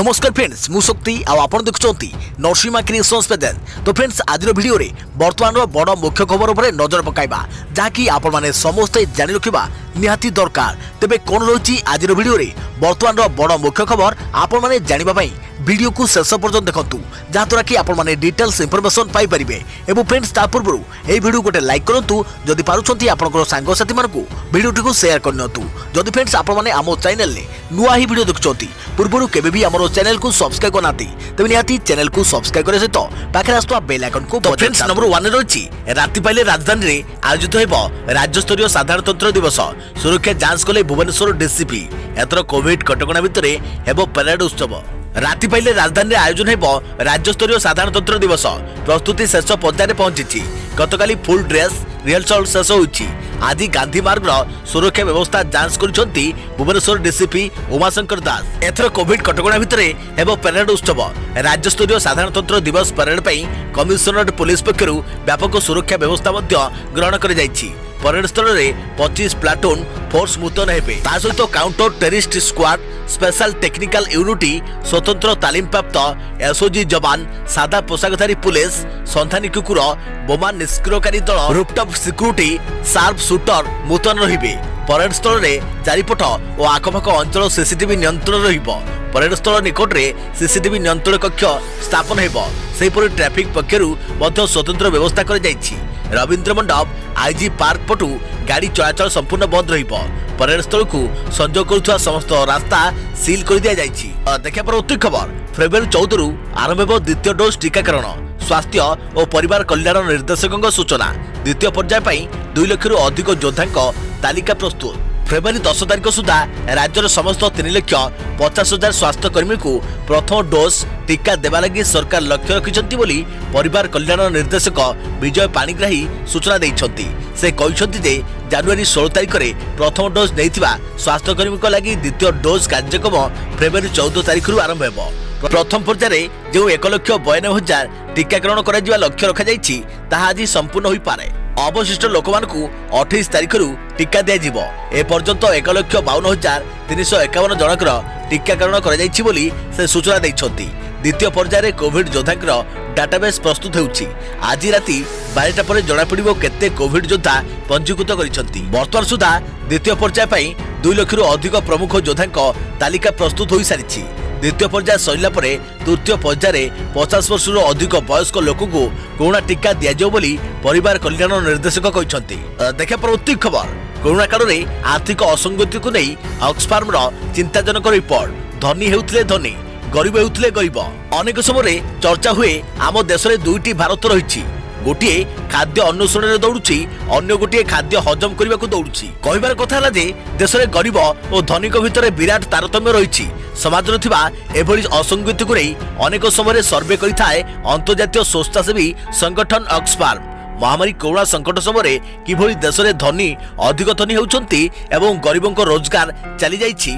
नमस्कार फ्रेंड्स मु शक्ति आपण देखुंती नरसिंहा क्रिएशंस पेजेल। तो फ्रेंड्स आज वीडियो रे वर्तमान बड़ मुख्य खबर उपर नजर पकाइबा जहाँकि आपण माने समस्ते जानि रखिबा निहाती दरकार। तेबे कोन रही आज वीडियो रे वर्तमान बड़ मुख्य खबर आपण माने जानिबा पई वीडियो को शेष पर्यंत देखंतु जहाँद्वारा कि आपण माने डिटेल्स इनफॉरमेशन पाई परिबे। एवं फ्रेंड्स ता पूर्व ए वीडियो गोटे लाइक करंतु जदि पारुछंती आपनकर सांग साथी मानकु वीडियो को शेयर करनतु। जदि फ्रेंड्स आपण माने आमो चैनल ले नुआ ही वीडियो देखुछंती पूर्व केबे भी हमरो चैनल को सब्सक्राइब करनाती तबे निहाती चैनल को सब्सक्राइब करे सहित पाखे आस्तुवा बेल आइकन को फ्रेंड्स नंबर 1 रही राति पाइले राजधानी रे आयोजित हेबो राज्य स्तरीय साधारणतंत्र दिवस। सुरक्षा जांच कले भुवनेश्वर डीसीपी। एतर कोविड कटकणा भितर हेबो परेड उत्सव। राति पाइले राजधानी आयोजन हेबो राज्य स्तरीय साधारणतंत्र दिवस। प्रस्तुति शेष पर्याय पहुंची। गतकाली फुल ड्रेस रिहर्सल शेष होईछि। आज गांधी मार्ग सुरक्षा व्यवस्था जांच करिसंती भुवनेश्वर डीसीपी उमाशंकर दास। एथर कोविड कटकणा भितर हेबो परेड उत्सव। राज्य स्तरीय साधारणतंत्र दिवस परेड पई कमिशनरेट पुलिस पक्षरु व्यापक सुरक्षा व्यवस्था मध्य ग्रहण करि जाइछि। परेड स्थल में 25 प्लाटून फोर्स मुतयन हेबे। ता सहित counter terrorist squad, special technical unit, स्वतंत्र तालीम प्राप्त एसओजी जवान, सादा पोशाकधारी पुलिस, सन्धानी कुकुर, बोमा निष्क्रियकारी दल, रूफटॉप सिक्यूरिटी, शार्प शूटर मुतयन रहिबे। परेड स्थल में चारिपट और आखपाख अंचल सीसीटीवी नियंत्रण रहिबो। परेड स्थल निकट में सीसीटीवी नियंत्रण कक्ष स्थापन हेबो। सेहीपरि ट्रैफिक पक्षरु मध्य स्वतंत्र व्यवस्था कर जाइछि। रविंद्र मंडप, आईजी पार्क पटु गाड़ी चलाचल संपूर्ण बंद रहिबो। परेड स्थल को संजोग करुवा समस्त रास्ता सील कर दिया जाइछि। देखा परवर्ती खबर फेब्रुआरी 14 रु आरंभ हेबो द्वितीय डोज टीकाकरण। स्वास्थ्य और परिवार कल्याण निर्देशक सूचना। द्वितीय पर्याय पई 2 लाख रु अधिक योद्धा तालिका प्रस्तुत। फेब्रुआरी 10 तारिख सुधा राज्यर समस्त 3,50,000 स्वास्थ्यकर्मी को प्रथम डोज टीका देवा लगी सरकार लक्ष्य रखिछंती बोली परिवार कल्याण निर्देशक विजय पाणिग्राही सूचना देइछंती। से कहिछंती जे जनवरी 16 तारिख रे प्रथम डोज नेइथिबा स्वास्थ्यकर्मी को लगी द्वितीय डोज कार्यक्रम फेब्रुआरी 14 तारिख रु आरंभ हेबो। प्रथम पर्याय जो 1,92,000 टीकाकरण करा लक्ष्य रखा जाइछि ताहा आज संपूर्ण होई पारे। अवशिष्ट लोक मान 28 तारिख रु टीका दिया जिवो। ए पर्यंत 1,52,351 जनकर टीकाकरण करा जाइछि बोली से सूचना दैछंती। द्वितीय पर्याय कोविड योद्धांकर डाटाबेस प्रस्तुत होउछि। आज राति 12टा पर जणा पड़िबो केते कोविड योद्धा पंजीकृत करिसंती। वर्तमान सुधा द्वितीय पर्याय पई 2 लाख रु अधिक प्रमुख योद्धांक तालिका प्रस्तुत होई सारिछि। द्वितीय पर्याय सरिला परे तृतीय पर्याय 50 वर्ष अधिक वयस्क लोक को कोरोना टीका दिया जाओ बोली परिवार कल्याण निर्देशक कहते। देखा परवर्ती खबर कोरोना काल में आर्थिक असंगति को नहीं ऑक्सफार्म चिंताजनक रिपोर्ट। धनी हेउथिले धनी, गरीब हेउथिले गरीब। अनेक समय चर्चा हुए आम देश में 2टी भारत रही। गोटे खाद्य अन्वेषण में दौड़ुची, अन्य गोटे खाद्य हजम करने को दौड़ुची। कहबार कथा है जे देश में गरीब और धनिक भितर विराट तारतम्य रही। समाज एभली असंगति को नहीं अनेक समय सर्वे करिथाए अंतर्जातीय स्वेच्छासेवी संगठन ऑक्सफार्म। महामारी कोरोना संकट समय किभली देश में धनी अधिक धनी होउछंती एवं गरीबों को रोजगार चली जाइछि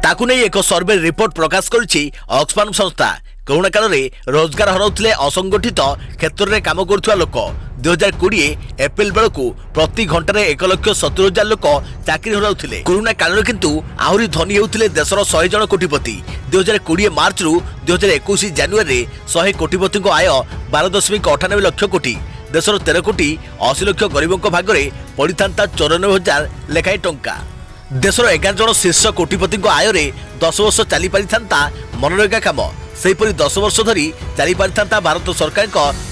ताकु नहीं एक सर्वे रिपोर्ट प्रकाश करिछि ऑक्सफार्म संस्था। कोरोना काल में रोजगार हराउथिले असंगठित क्षेत्र में काम करुवा लोक। 2020 एप्रिल बेलू प्रति घंटे 1,70,000 लोक चाकरी हराउथिले। कोरोना काल में किंतु आहुरी धनी होउथिले देशर 100 जन कोटिपति। 2020 मार्च रु 2021 जनवरी 100 कोटिपति को आय 12.98 लाख कोटी। देशर 13 कोटी 80 लाख गरीबों भागरे पड़ता 94,000 लेखाएं टंका। देशर 11 जन शीर्ष कोटिपति आय रे 10 वर्ष चली पारिथांता मनरेगा काम। सेहीपरि 10 वर्ष धरी चली पारिथांता भारत सरकार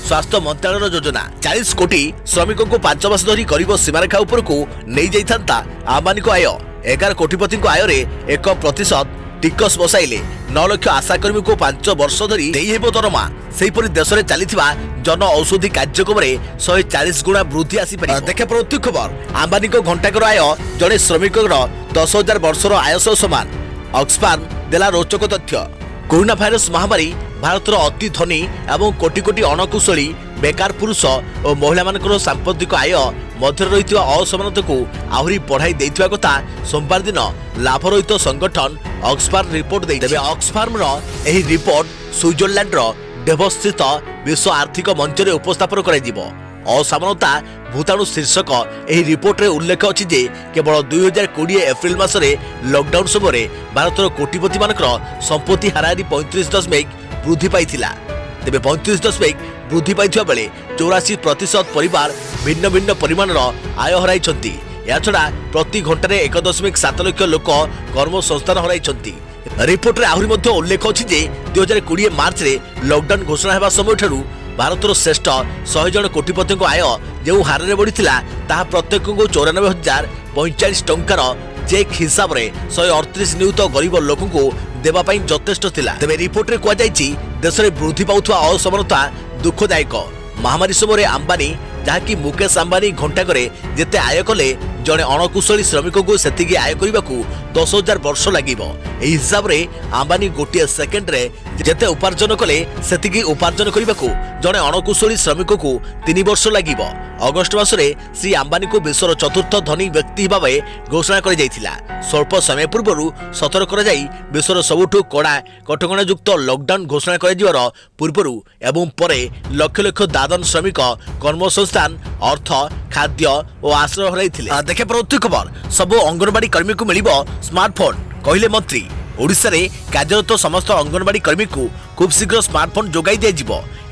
स्वास्थ्य मंत्रालय योजना। 40 कोटी श्रमिकों को 5 वर्ष धरी गरीब सीमारेखा उपर को नहीं जाइथांता आमानी को आय। 11 कोटिपति आय रे 1% टिकस बसाइले 9 लाख आशाकर्मी को 5 वर्ष धरी देई हेबो दरमा। सेहीपरि देश में चलीथिबा जन औषधि कार्यक्रम में 140 गुणा वृद्धि आसी पारे। देखा परवर्ती खबर आम्बानी को घंटाकर आय जड़े श्रमिकर 10,000 वर्षर आय सह समान। ऑक्सफार्म देला रोचक तथ्य। कोरोना भाइरस महामारी भारतर अति धनी एवं कोटी कोटी अणकुशली बेकार पुरुष और महिला मानकर सांपत्तिक आय मध्य रही असमानता को आहरी बढ़ाई देथिबा कथा सोमवार दिन लाभ रहित संगठन ऑक्सफार्म रिपोर्ट देते। ऑक्सफार्म रिपोर्ट स्विट्जरलैंड डेवोस स्थित विश्व आर्थिक मंच में उपस्थापन कर असामानता भूताणु शीर्षक ଏହି ରିପୋର୍ଟରେ ଉଲ୍ଲେଖ ଅଛି ଯେ କେବଳ 2020 ଏପ୍ରିଲ ମାସରେ ଲକଡାଉନ ସମୟରେ ଭାରତର କୋଟିପତିମାନଙ୍କର ସମ୍ପତ୍ତି ହାରାହାରି 35% ବୃଦ୍ଧି ପାଇଥିଲା। ତେବେ 35% ବୃଦ୍ଧି ପାଇଥିବା ବେଳେ 84% ପରିବାର ଭିନ୍ନ ଭିନ୍ନ ପରିମାଣର ଆୟ ହରାଇଛନ୍ତି। ଏହାଛଡ଼ା ପ୍ରତି ଘଣ୍ଟାରେ 1.7 ଲକ୍ଷ ଲୋକ କର୍ମସଂସ୍ଥାନ ହରାଇଛନ୍ତି। ରିପୋର୍ଟରେ ଆହୁରି ମଧ୍ୟ ଉଲ୍ଲେଖ ଅଛି ଯେ 2020 ମାର୍ଚ୍ଚରେ ଲକଡାଉନ ଘୋଷଣା ହେବା ସମୟଠାରୁ ଭାରତର ଶ୍ରେଷ୍ଠ 100 ଜଣ କୋଟିପତିଙ୍କ ଆୟ ଯେଉଁ ହାରରେ ବଢ଼ିଥିଲା ତାହା ପ୍ରତ୍ୟେକଙ୍କୁ 94,045 ଟଙ୍କାର ଚେକ୍ ହିସାବରେ 138 ନିୟୁତ ଗରିବ ଲୋକଙ୍କୁ ଦେବା ପାଇଁ ଯଥେଷ୍ଟ ଥିଲା। ତେବେ ରିପୋର୍ଟରେ କୁହାଯାଇଛି ଦେଶରେ ବୃଦ୍ଧି ପାଉଥିବା ଅସମାନତା ଦୁଃଖଦାୟକ। ମହାମାରୀ ସମୟରେ ଆମ୍ବାନୀ ଯାହାକି ମୁକେଶ ଆମ୍ବାନୀ ଘଣ୍ଟାକରେ ଯେତେ ଆୟ କଲେ ଜଣେ ଅଣକୁଶଳୀ ଶ୍ରମିକଙ୍କୁ ସେତିକି ଆୟ କରିବାକୁ 10,000 ବର୍ଷ ଲାଗିବ। ଏହି ହିସାବରେ ଆମ୍ବାନୀ ଗୋଟିଏ ସେକେଣ୍ଡରେ ଯେତେ ଉପାର୍ଜନ କଲେ ସେତିକି ଉପାର୍ଜନ କରିବାକୁ ଜଣେ ଅଣକୁଶଳୀ ଶ୍ରମିକଙ୍କୁ 3 ବର୍ଷ ଲାଗିବ। ଅଗଷ୍ଟ ମାସରେ ଶ୍ରୀ ଆମ୍ବାନୀଙ୍କୁ ବିଶ୍ୱର ଚତୁର୍ଥ ଧନୀ ବ୍ୟକ୍ତି ଭାବେ ଘୋଷଣା କରାଯାଇଥିଲା। ସ୍ୱଳ୍ପ ସମୟ ପୂର୍ବରୁ ସତର୍କ କରାଯାଇ ବିଶ୍ୱର ସବୁଠୁ କଡ଼ା କଟକଣାଯୁକ୍ତ ଲକଡାଉନ ଘୋଷଣା କରାଯିବାର ପୂର୍ବରୁ ଏବଂ ପରେ ଲକ୍ଷ ଲକ୍ଷ ଦାଦନ ଶ୍ରମିକ କର୍ମସଂସ୍ଥାନ ଅର୍ଥ ଖାଦ୍ୟ ଓ ଆଶ୍ରୟ ହରାଇଥିଲେ। ଦେଖେ ପରବର୍ତ୍ତୀ ଖବର ସବୁ ଅଙ୍ଗନବାଡି କର୍ମୀଙ୍କୁ ମିଳିବ ସ୍ମାର୍ଟଫୋନ କହିଲେ ମନ୍ତ୍ରୀ। ଓଡ଼ିଶାରେ କାର୍ଯ୍ୟରତ ସମସ୍ତ ଅଙ୍ଗନବାଡି କର୍ମୀଙ୍କୁ ଖୁବ୍ ଶୀଘ୍ର ସ୍ମାର୍ଟଫୋନ ଯୋଗାଇ ଦିଆଯିବ।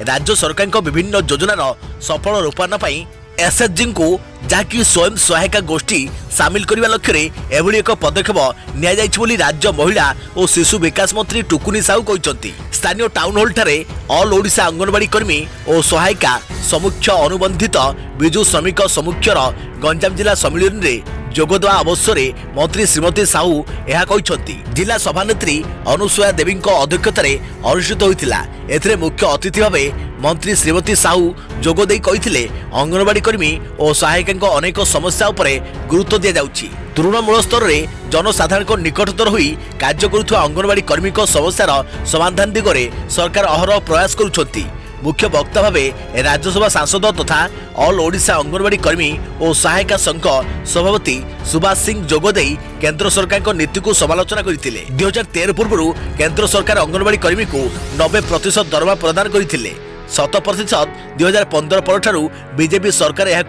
ରାଜ୍ୟ ସରକାରଙ୍କ ବିଭିନ୍ନ ଯୋଜନାର ସଫଳ ରୂପାୟନ ପାଇଁ ଏସ୍ଏଚ୍ଜିଙ୍କୁ ଯାହାକି ସ୍ୱୟଂ ସହାୟିକା ଗୋଷ୍ଠୀ ସାମିଲ କରିବା ଲକ୍ଷ୍ୟରେ ଏଭଳି ଏକ ପଦକ୍ଷେପ ନିଆଯାଇଛି ବୋଲି ରାଜ୍ୟ ମହିଳା ଓ ଶିଶୁ ବିକାଶ ମନ୍ତ୍ରୀ ଟୁକୁନି ସାହୁ କହିଛନ୍ତି। ସ୍ଥାନୀୟ ଟାଉନ ହଲ୍ଠାରେ ଅଲ୍ ଓଡ଼ିଶା ଅଙ୍ଗନବାଡି କର୍ମୀ ଓ ସହାୟିକା ସମୁଖ୍ୟ ଅନୁବନ୍ଧିତ ବିଜୁ ଶ୍ରମିକ ସମୁଖ୍ୟର ଗଞ୍ଜାମ ଜିଲ୍ଲା ସମ୍ମିଳନୀରେ ଯୋଗଦେବା ଅବସରରେ ମନ୍ତ୍ରୀ ଶ୍ରୀମତୀ ସାହୁ ଏହା କହିଛନ୍ତି। ଜିଲ୍ଲା ସଭାନେତ୍ରୀ ଅନୁସୂୟା ଦେବୀଙ୍କ ଅଧ୍ୟକ୍ଷତାରେ ଅନୁଷ୍ଠିତ ହୋଇଥିଲା। ଏଥିରେ ମୁଖ୍ୟ ଅତିଥି ଭାବେ ମନ୍ତ୍ରୀ ଶ୍ରୀମତୀ ସାହୁ ଯୋଗଦେଇ କହିଥିଲେ ଅଙ୍ଗନବାଡି କର୍ମୀ ଓ ସହାୟିକାଙ୍କ ଅନେକ ସମସ୍ୟା ଉପରେ ଗୁରୁତ୍ୱ ଦିଆଯାଉଛି। ତୃଣମୂଳ ସ୍ତରରେ ଜନସାଧାରଣଙ୍କ ନିକଟତର ହୋଇ କାର୍ଯ୍ୟ କରୁଥିବା ଅଙ୍ଗନବାଡି କର୍ମୀଙ୍କ ସମସ୍ୟାର ସମାଧାନ ଦିଗରେ ସରକାର ଅହରହ ପ୍ରୟାସ କରୁଛନ୍ତି। मुख्य वक्ता भावे राज्यसभा सांसद तथा ऑल ओडिशा अंगनवाड़ी कर्मी और सहायिका संघ सभापति सुभाष सिंह जोगदे केंद्र सरकार को नीति को समालोचना करते। 2013 पूर्व केंद्र सरकार अंगनवाड़ी कर्मी को 90% दरमा प्रदान करते। 100% 2015 पर बीजेपी सरकार यह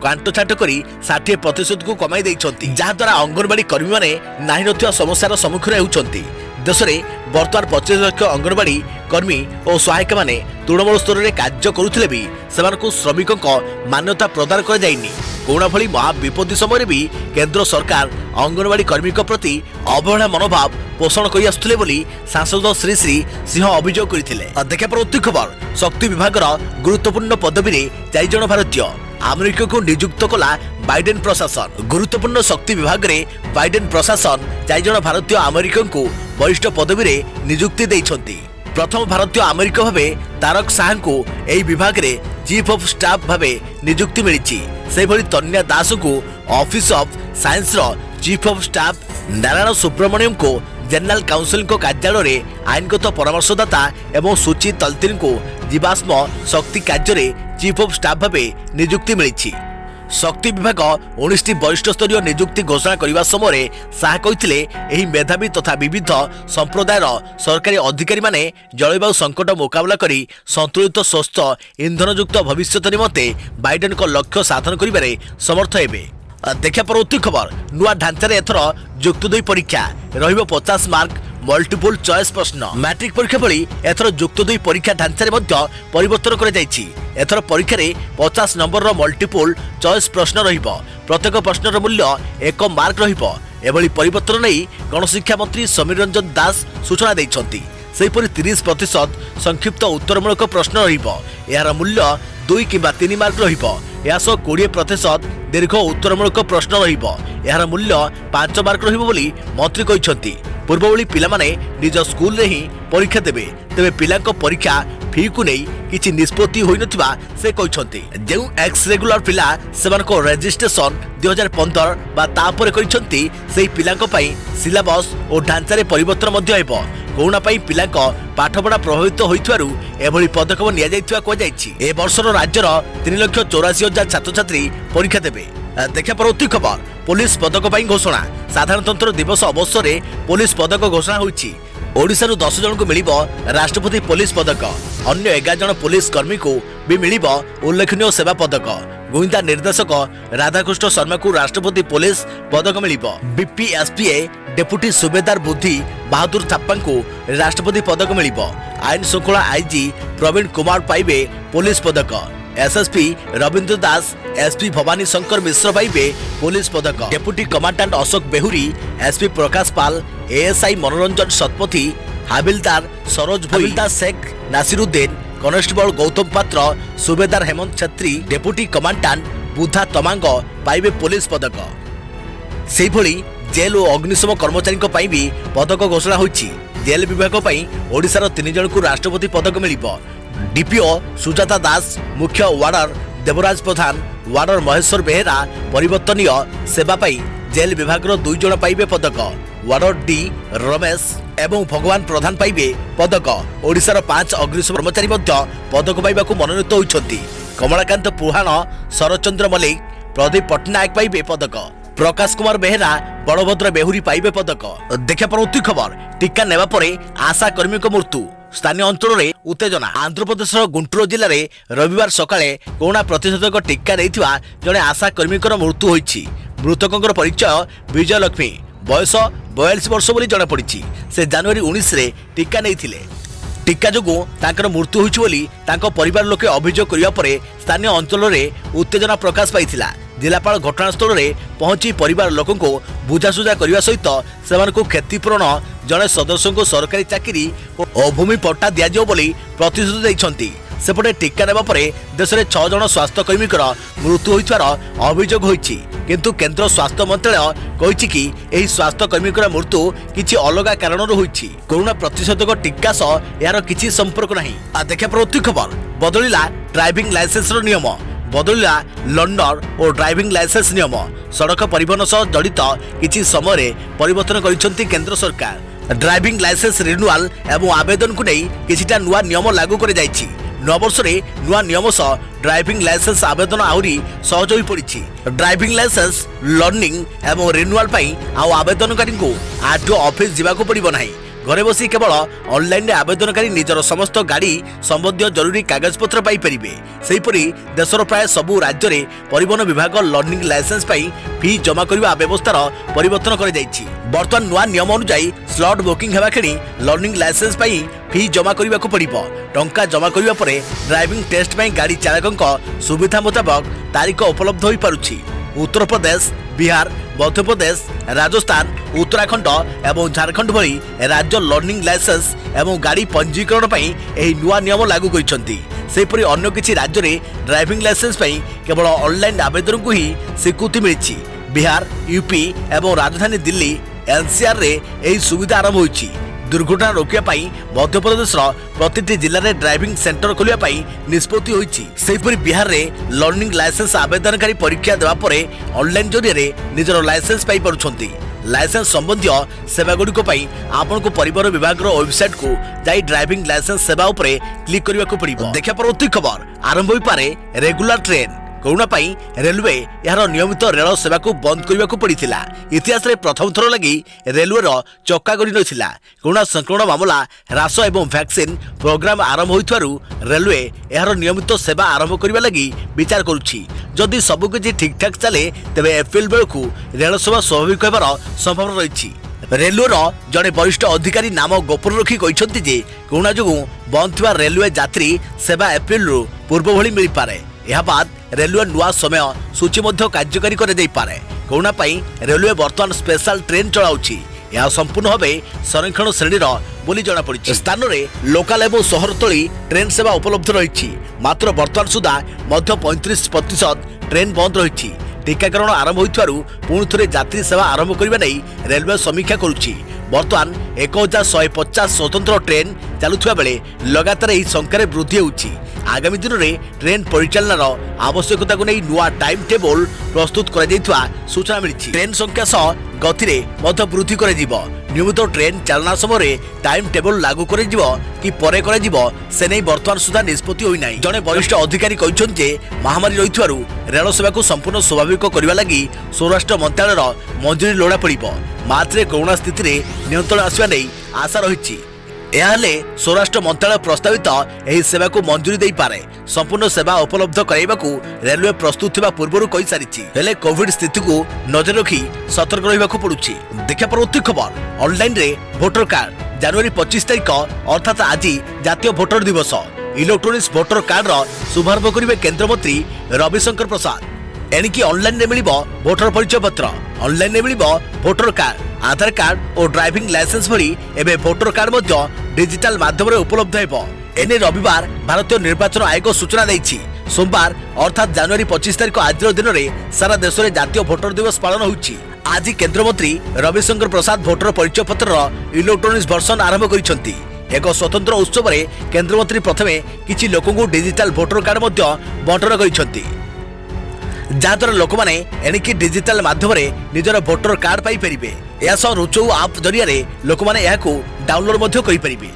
कांटछाट कर 60% को कमाई जहाद्वारा अंगनवाड़ी कर्मी मैंने नहीं नथिया समस्यार सम्मुखीन होउछंती। देश में बर्तमान 25 लाख अंगनवाड़ी कर्मी और सहायिका माने तृणमूल स्तर में कार्य करुथिले भी सेमानकु श्रमिकों मान्यता प्रदान कर जाइनी। कोरोना भली महाविपत्ति समय भी केंद्र सरकार अंगनवाड़ी कर्मी प्रति अवहेला मनोभाव पोषण कर आसुथिले बोली सांसद श्री श्री सिंह अभियोग करथिले। देखा परवर्ती खबर शक्ति विभाग गुरुत्वपूर्ण पदवी में 4 जन भारतीय अमेरिका को नियुक्त कला बाइडेन प्रशासन। गुरुत्वपूर्ण शक्ति विभाग में बाइडेन प्रशासन 4 जन भारतीय अमेरिकन को वरिष्ठ पदवी में नियुक्ति देइछंती। प्रथम भारतीय अमेरिका भावे तारक शाह को यह विभाग में चीफ ऑफ स्टाफ भावे नियुक्ति मिली। से भली तन्या दास को office of science chief of staff, Narayan Subramanyam को जनरल काउंसिल को कार्यालय में आईनगत परामर्शदाता एवं सूची तलतिन को जीवाश्म शक्ति कार्य चीफ ऑफ स्टाफ भावे नियुक्ति मिली। शक्ति विभाग 19 वरिष्ठ स्तरीय नियुक्ति घोषणा करने समय शाह कहते यही मेधावी तथा विविध संप्रदायर सरकारी अधिकारी माने जलवायु संकट मुकाबला करी संतुलित स्वस्थ इंधनयुक्त भविष्य निमंते बाइडेन को लक्ष्य साधन करिबारे समर्थ हेबे। देखा परवर्ती खबर नुआ ढांचार एथर युक्त 2 परीक्षा रहिबो 50 मार्क मल्टीपल चॉइस प्रश्न। मैट्रिक परीक्षा भली एथर युक्त 2 परीक्षा ढांचार परिवर्तन कर एथर परीक्षा 50 नंबर मल्टीपल चॉइस प्रश्न रहिबो। प्रत्येक प्रश्नर मूल्य 1 मार्क रहिबो। एभली परिवर्तन नहीं गणशिक्षा मंत्री समीर रंजन दास सूचना दैछंती। सेहीपरि 30% संक्षिप्त उत्तरमूलक प्रश्न रहिबो। यार मूल्य 2 किंबा 3 मार्क रहिबो। या 20% दीर्घ उत्तरमूलक प्रश्न रहिबो। यार मूल्य 5 मार्क रहिबो बोली मंत्री कहिसंती। पूर्वभली पिला माने निज स्कूल रे ही परीक्षा देबे। तेबे पिलांको परीक्षा फी को नहीं किछि निष्पत्ति होई नथिबा से कहिसंती। जेउ एक्स रेगुलर पिला सेमानको रजिस्ट्रेशन 2015 बा तापर करिसंती सेही पिलांको पई सिलेबस और ढांचारे परिवर्तन मध्य हेबो। कोरोना पई पिलांको पाठपढ़ा प्रभावित होइथवारु एभली पदक्षेप निया जाइथवा को जाइछि। ए वर्षर राज्यर 3,84,000 छात्र छात्री परीक्षा देबे। देखा परवर्ती खबर पुलिस पदक घोषणा। साधारणतंत्र दिवस अवसर में पुलिस पदक घोषणा होइछि। ओडिशा 10 जन को मिलिबो राष्ट्रपति पुलिस पदक। अन्य 11 जन पुलिस कर्मी को भी मिलिबो उल्लेखनीय सेवा पदक। गुइंदा निर्देशक राधाकृष्ण शर्मा को राष्ट्रपति पुलिस पदक मिलिबो। बीपीएसपीए डेप्यूटी सुबेदार बुद्धि बहादुर थाप्पा को राष्ट्रपति पदक मिलिबो। आईन श्रृंखला आईजी प्रवीण कुमार पाइबे पुलिस पदक। एसएसपी रविंद्र दास, एसपी भवानी शंकर मिश्र पाइबे पुलिस पदक। Deputy commandant Ashok Behuri, SP Prakash Pal, ASI मनोरंजन शतपथी, हाबिलदार सरोज भोई, हाबिलदार शेख नासिरुद्दीन, कनेस्टेबल गौतम पात्र, सुबेदार हेमंत छत्री, डेप्यूटी कमांडेंट बुधा तमांग पाइबे पुलिस पदक। सेहिभଳି जेल और अग्निशम कर्मचारी भी पदक घोषणा होइछि। जेल विभाग पई ओडिशार 3 जन को राष्ट्रपति पदक मिलिबो। डीपीओ सुजाता दास, मुख्य वार्डर देवराज प्रधान, वार्डर महेश्वर बेहेरा परिवर्तनीय सेवा पाई जेल विभाग 2 जन पाइबे पदक। वार्डर डी रमेश एवं भगवान प्रधान पाइबे पदक। ओडिशार 5 अग्निशम कर्मचारी पदक पाइबाकू मनोनीत होइछन्ति। कमलाकांत पुहाण, शरचंद्र मल्लिक, प्रदीप पट्टनायक पाइबे पदक। प्रकाश कुमार बेहेरा, बड़भद्र बेहुरी पाइबे पदक। देखा परवर्ती खबर, टीका नेबा परे आशा कर्मी को मृत्यु। स्थानीय अंचल में उत्तेजना। आंध्र प्रदेश गुंटूर जिले में रविवार सकाळे कोरोना प्रतिषेधक टीका नेइथिबा जणे आशा कर्मी मृत्यु होइछि। मृतकंकर परिचय विजय लक्ष्मी, बयस 42 वर्ष बोली जଣା पड़िछि। से जनवरी 19 रे टीका नेइथिले। टीका जोगु तांकर मृत्यु होइछि बोली तांको परिवार लोके अभियोग करिया परे स्थानीय अंचल में उत्तेजना प्रकाश पाइथिला। जिलापाल घटनास्थल में पहुंची परिवार लोकों को बुझासुझा करने सहित सेमानकु क्षतिपूरण, जड़े सदस्य को सरकारी चाकरी और भूमि पट्टा दिज्व बोली प्रतिश्रुति देइछन्ति। सेपटे टीका नेबा परे देश में 6 जन स्वास्थ्यकर्मी मृत्यु होइछार अभियोग होइछि। किंतु केंद्र स्वास्थ्य मंत्रालय कहिछि कि एही स्वास्थ्यकर्मी मृत्यु किछि अलग कारणर होइछि। कोरोना प्रतिषेधक टीका सह यार किछि संपर्क नाही। देखा परवर्ती खबर, बदलिला ड्राइविंग लाइसेंस नियम। बदलिला लर्नर और ड्राइविंग लाइसेंस नियम। सड़क परिवहन सह जड़ित किछि समय परिवर्तन करिसेंति केंद्र सरकार। ड्राइविंग लाइसेंस रिन्युअल एवं आवेदन को नहीं किछिटा नुआ नियम लागू कर जाइछि। नव वर्ष नुआ नियम सह ड्राइविंग लाइसेंस आवेदन आहुरी सहज हो पड़ी। ड्राइविंग लाइसेंस लर्निंग एवं रिन्युअल पई आउ आवेदनकारी को आरटीओ ऑफिस जावाक पड़िबो नाही। घरे बसी केवल ऑनलाइन आवेदनकारी निजर समस्त गाड़ी संबंधी जरूरी कागजपत्र पाई परिबे। सेहिपरि देशर प्राय सबु राज्य रे परिवहन विभाग लर्निंग लाइसेंस पाई फी जमा करबा व्यवस्थार परिवर्तन कर जाइछि। वर्तमान नुआ नियम अनुसार स्लॉट बुकिंग हेबा खेणी लर्निंग लाइसेंस पाई फी जमा करबा को पड़िबो। टंका जमा करबा परे ड्राइविंग टेस्ट पाई गाड़ी चालकक सुविधा मुताबिक तारीख उपलब्ध होई पारुछि। उत्तर प्रदेश, बिहार, मध्य प्रदेश, राजस्थान, उत्तराखंड एवं झारखंड भली राज्य लर्निंग लाइसेंस एवं गाड़ी पंजीकरण पई एही नुआ नियम लागू करिसंती। सेहिपरि अन्य किछि राज्य रे ड्राइविंग लाइसेंस पई केवल ऑनलाइन आवेदन को ही स्वीकृति मिलिछि। बिहार, यूपी एवं राजधानी दिल्ली एनसीआर रे एही सुविधा आरंभ होइछि। दुर्घटना रोकिया पाई मध्य प्रदेश प्रति जिले में ड्राइविंग सेंटर खोलिया पाई निष्पत्ति होइछि। सेहिपरि बिहार रे लर्निंग लाइसेंस आवेदनकारी परीक्षा देवा परे ऑनलाइन जरिए निजर लाइसेंस पाई पारुछंती। लाइसेंस संबंधी सेवागुड़िक आपन को परिवहन विभाग वेबसाइट को जाई ड्राइविंग लाइसेंस सेवा उपरे क्लिक करने को पड़िबो। देखा परवर्ती खबर, आरंभ हो पारे रेगुलर ट्रेन। कोरोना पाई रेलवे यार नियमित रेल सेवा को बंद करने को पड़ता। इतिहास रे प्रथम थर लगी रेलवे चक्का गड़ी नथिला। कोरोना संक्रमण मामला ह्रास एवं वैक्सीन प्रोग्राम आरंभ होइथारु रेलवे यार नियमित सेवा आरंभ करने लगी विचार करुछि। जदि सबकिछि ठीक ठाक चले तेबे एप्रिल बेलकू रेल सेवा स्वाभाविक होबार संभावना रही। रेलवे जड़े वरिष्ठ अधिकारी नाम गोपन रखी कहते जे कोरोना जो बंद थिबा रेलवे यात्री सेवा एप्रिल पूर्व भली मिल पारे। यह बाद रेलवे नुआ समय सूची कार्यकारी कर पारे। कोरोना पाई रेलवे वर्तमान स्पेशल ट्रेन चलाउछि। यह संपूर्ण भाव संरक्षण श्रेणी बोली जना पड़ी। स्थान में लोकाल एवं सहरतली ट्रेन सेवा उपलब्ध रही। मात्र वर्तमान सुधा मध्य 35% ट्रेन बंद रही। टीकाकरण आरंभ होइथारु पुणी थे यात्री सेवा आरंभ करने नहीं रेलवे समीक्षा करुछि। वर्तमान 1150 स्वतंत्र ट्रेन चलुवा बेले लगातार यह संख्यार वृद्धि होउछि। आगामी दिन में ट्रेन परिचालन आवश्यकता को नहीं नुआ टाइम टेबल प्रस्तुत कर सूचना मिली। ट्रेन संख्या सह गति में वृद्धि कर नियमित ट्रेन चालना समय टाइम टेबल लागू कर कि परे से नहीं वर्तमान सुधा निष्पत्ति होई नाही। जड़े वरिष्ठ अधिकारी कहते महामारी रही रेल सेवा को संपूर्ण स्वाभाविक करने लगी स्वराष्ट्र मंत्रालय मंजूरी लोड़ा पड़िबो। मार्च रे कोरोना स्थिति रे नियंत्रण आसवा नहीं आशा रही। स्वराष्ट्र मंत्रालय प्रस्तावित यह सेवा को मंजूरी दे पारे। संपूर्ण सेवा उपलब्ध कराइबाकू रेलवे प्रस्तुत थिबा पूर्वरु कहि सारिछि। हेले कोविड स्थिति को नजर रखी सतर्क रहिबाकू पड़ुछि। देखा परवर्ती खबर ऑनलाइन रे वोटर कार्ड जनवरी 25 तारिख अर्थात आज जातीय भोटर दिवस इलेक्ट्रोनिक्स भोटर कार्ड रो शुभारंभ करिवे केंद्र मंत्री रविशंकर प्रसाद। एणिकी ऑनलाइन रे मिलिबो भोटर परिचय पत्र, ऑनलाइन रे मिलिबो भोटर कार्ड, आधार कार्ड और ड्राइविंग लाइसेंस भली एबे भोटर कार्ड मध्य डिजिटल माध्यम रे उपलब्ध हेबो। एने रविवार भारतीय निर्वाचन आयोग सूचना दैछि। सोमवार अर्थात जनवरी 25 तारिख आज दिन में सारा देश में जातीय भोटर दिवस पालन होछि। आज केंद्र मंत्री रविशंकर प्रसाद भोटर परिचय पत्र इलेक्ट्रोनिक्स वर्जन आरंभ करिसेंती। एक स्वतंत्र उत्सव में केंद्र मंत्री प्रथमे किछि लोकंकु डिजिटल भोटर कार्ड मध्य बंटन करिसेंती, जहाद्वारा लोक मैंने एणिकी डिजिटल माध्यम निजर भोटर कार्ड पाई परिबे। एसो रुचौ आप जरिया लोक मैंने डाउनलोड करि परिबे।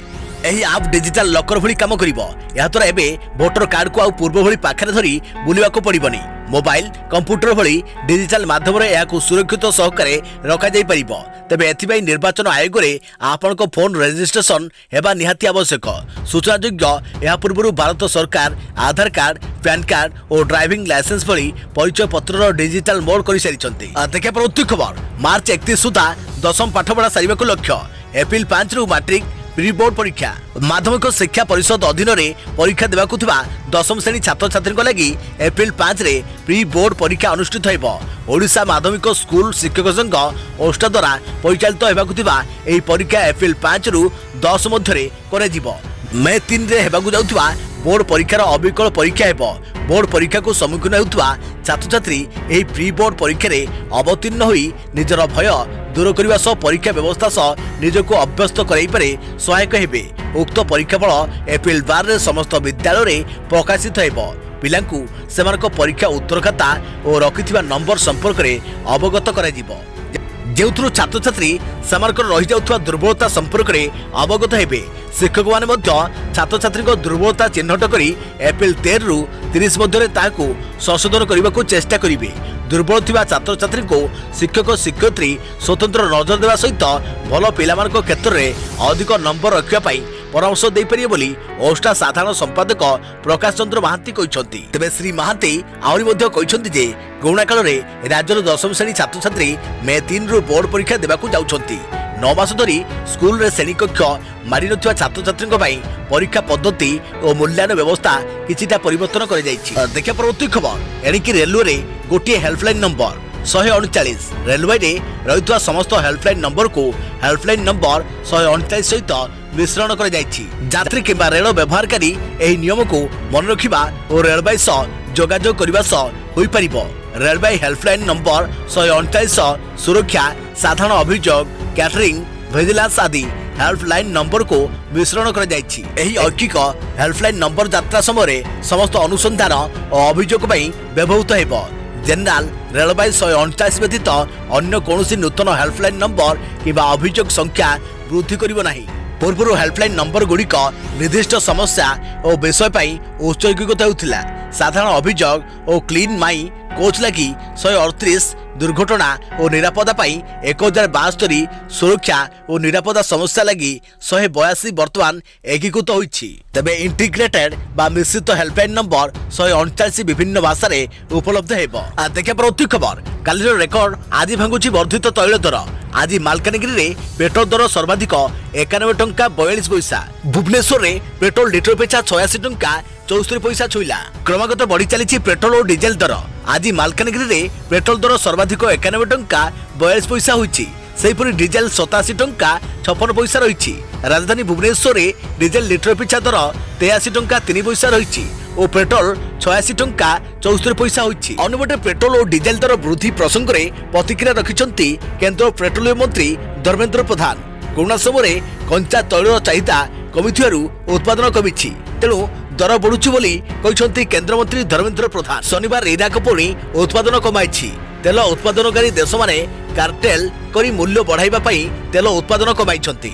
एही आप डिजिटल लकर भली काम करिवो। या द्वारा एबे भोटर कार्ड को आ पूर्व भली पाखरे धरी बुलिवाको पड़िबनी। मोबाइल कंप्यूटर भली डिजिटल माध्यम रे सुरक्षित सहकारे रखा जाई परिबो। तेबे एथिबाई निर्वाचन आयोग रे आपनको फोन रजिस्ट्रेशन हेबा निहाती आवश्यक। सूचनायोग्य या पूर्व भारत सरकार आधार कार्ड, पैन कार्ड और ड्राइविंग लाइसेंस भली परिचय पत्र डिजिटल मोड कर सारी। देखा परवर्ती खबर मार्च 31 सुधा दशम पाठपढ़ा सारिबाको लक्ष्य। एप्रिल 5 रु मैट्रिक प्री बोर्ड परीक्षा। माध्यमिक शिक्षा परिषद अधीन रे परीक्षा देबाकू थिबा दशम श्रेणी छात्र छात्री लगी एप्रिल 5 रे प्री बोर्ड परीक्षा अनुष्ठित होइबो। ओडिशा माध्यमिक स्कूल शिक्षक संघ ओष्टा द्वारा परिचालित हेबाकू थिबा एही परीक्षा एप्रिल 5 रु 10 मध्य करे जिवो। मे 3 रे हेबाकू जाउथबा बोर्ड परीक्षार अविकल परीक्षा हेबो। बोर्ड परीक्षा को सम्मुखीन होउथबा छात्र छात्री एही प्री बोर्ड परीक्षा रे अवतीर्ण होई निजर भय दूर करने सह परीक्षा व्यवस्था सह निजको अभ्यस्त कराई पारे सहायक हेबे। उक्त परीक्षा फल एप्रिल 12 रे समस्त विद्यालय रे प्रकाशित हेबो। पिलांकु सेमानक परीक्षा उत्तर खाता और रखिथिबा नंबर संपर्क रे अवगत करा जिवो। जेउथुरु छात्र छात्री सेमानकर रहि जाउथबा दुर्बलता संपर्क रे अवगत हेबे। शिक्षक माने मध्य छात्र छात्री को दुर्बलता चिन्हट करी एप्रिल 13 रु 30 मध्य ताकू संशोधन करने को चेष्टा करिवे। दुर्बल थिबा छात्र छात्री को शिक्षक शिक्षयित्री स्वतंत्र नजर देवा सहित भल पिलामानक क्षेत्र में अधिक नंबर रखिया पाई परामर्श दे परिए बोली ओष्टा साधारण संपादक प्रकाश चंद्र महांती कहिसंती। तेबे श्री महांती आउरी मध्य कहिसंती जे कोरोना काल रे राज्यर दशम श्रेणी छात्र छात्री मे 3 रु बोर्ड परीक्षा देबाकू जाउछंती। 9 मास धरी स्कूल रे श्रेणी कक्ष मारी नथिबा छात्र छात्री परीक्षा पद्धति और मूल्यांकन व्यवस्था किछिटा परिवर्तन कर जाइछि। देखा परवर्ती खबर एणिकी रेलवे रे गोटे हेल्पलाइन नंबर 139 रेलवे रे रहितवा समस्त हेल्पलाइन नंबर को हेल्पलाइन नंबर 139 सहित मिश्रण कर जाइछि। यात्री किंबा रेल व्यवहारकारी एही नियम को मन रखिबा और रेलवे सह जोगाजोग करबा सह होई परिबो। रेलवे हेल्पलाइन नंबर 139 सुरक्षा, साधारण अभियोग, कैटरिंग, विजिलेंस आदि हेल्पलाइन नंबर को मिश्रण कर जाइछि। एही ऐच्छिक हेल्पलाइन नंबर यात्रा समय समस्त अनुसंधान और अभियोग पई व्यवहृत हेबो। जनरल रेलवे 139 व्यतीत अन्य कौनसी नूतन हेल्पलाइन नंबर किंबा अभियोग संख्या वृद्धि करिवो नाही। पूर्व हेल्पलाइन नंबर गुड़िक निर्दिष्ट समस्या और विषय पर उत्सर्गीकृत होता। साधारण अभियोग और क्लीन माई कोच लगी 138, दुर्घटना और निरापदा पाई 1072, सुरक्षा और निरापदा समस्या लगी 182 वर्तमान एकीकृत होइछि। तबे इंटीग्रेटेड बा मिश्रित हेल्पलाइन नंबर 139 विभिन्न भाषा रे उपलब्ध हेबो। देखा परवर्ती खबर कालीर रेकर्ड आज भांगुछि वर्धित तैल दर। आज मालकानगिरी रे पेट्रोल दर सर्वाधिक 91 टंका 42 पैसा। भुवनेश्वर रे पेट्रोल लिटर पिछा 86 टंका 74 पैसा छुईला। क्रमागत बढ़ी चली पेट्रोल और डीजेल दर। आज मालकानगिरी रे पेट्रोल दर सर्वाधिक 91 टंका 42 पैसा होइछि। सेहीपरि डीजेल 87 टंका 56 पैसा रही। राजधानी भुवनेश्वर रे डीजेल लिटर पिछा दर 83 टंका 3 पैसा रही और पेट्रोल 86 टंका 74 पैसा होइछि। अन्यपटे पेट्रोल और डीजेल दर वृद्धि प्रसंग में प्रतिक्रिया रखिछंती केंद्र पेट्रोलियम मंत्री धर्मेंद्र प्रधान। कोरोना समय कंचा तैलर चाहिदा कमिथिबारु उत्पादन कमिछि, तेणु दर बढ़ुछि बोली कहिसंती केंद्र मंत्री धर्मेंद्र प्रधान। शनिवार इराक पुणी उत्पादन कमाइछि। तेल उत्पादनकारी देश माने कार्टेल करी मूल्य बढ़ाइबा पई तेल उत्पादन कमाइछंती।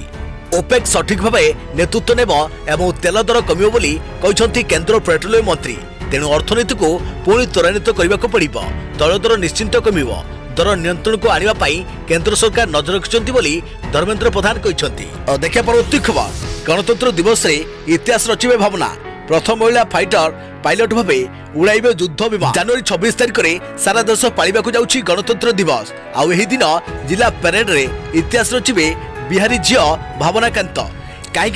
ओपेक सठिक भाव नेतृत्व नेब एवं तेल दर कमियो बोली कहिसंती केंद्र पेट्रोलियम मंत्री। तेणु अर्थनीति को पुणी त्वरान्वित करबाको पड़िबो। तैल दर निश्चिंत कमिबो। दर नियंत्रण को आनिबा पई केंद्र सरकार नजर रखिसंती बोली धर्मेन्द्र प्रधान कहते। और देखिए परवर्ती खबर, गणतंत्र दिवस रे इतिहास रचिबे भावना, प्रथम महिला फाइटर पायलट भावे उड़ाइबे युद्ध विमान। जनवरी 26 तारिख में सारा देश पालिबाकु जाउछि गणतंत्र दिवस। आउ एही दिन जिला परेड रे इतिहास रचिबे बिहारी झियो भावना कांत। कहीं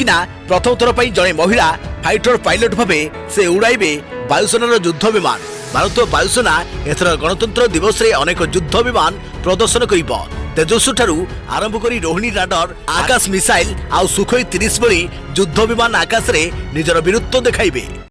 प्रथम थर पर जड़े महिला फाइटर पायलट भावे से उड़ाइबे वायुसेनार युद्ध विमान। भारतीय वायुसेना एथर गणतंत्र दिवस रे अनेक युद्ध विमान प्रदर्शन करिब। तेजस्वी ठारू आरंभ करी रोहिणी राडार, आकाश मिसाइल आउ सुखोई 30 भली युद्ध विमान आकाश रे निजर वीरत्व देखाइबे।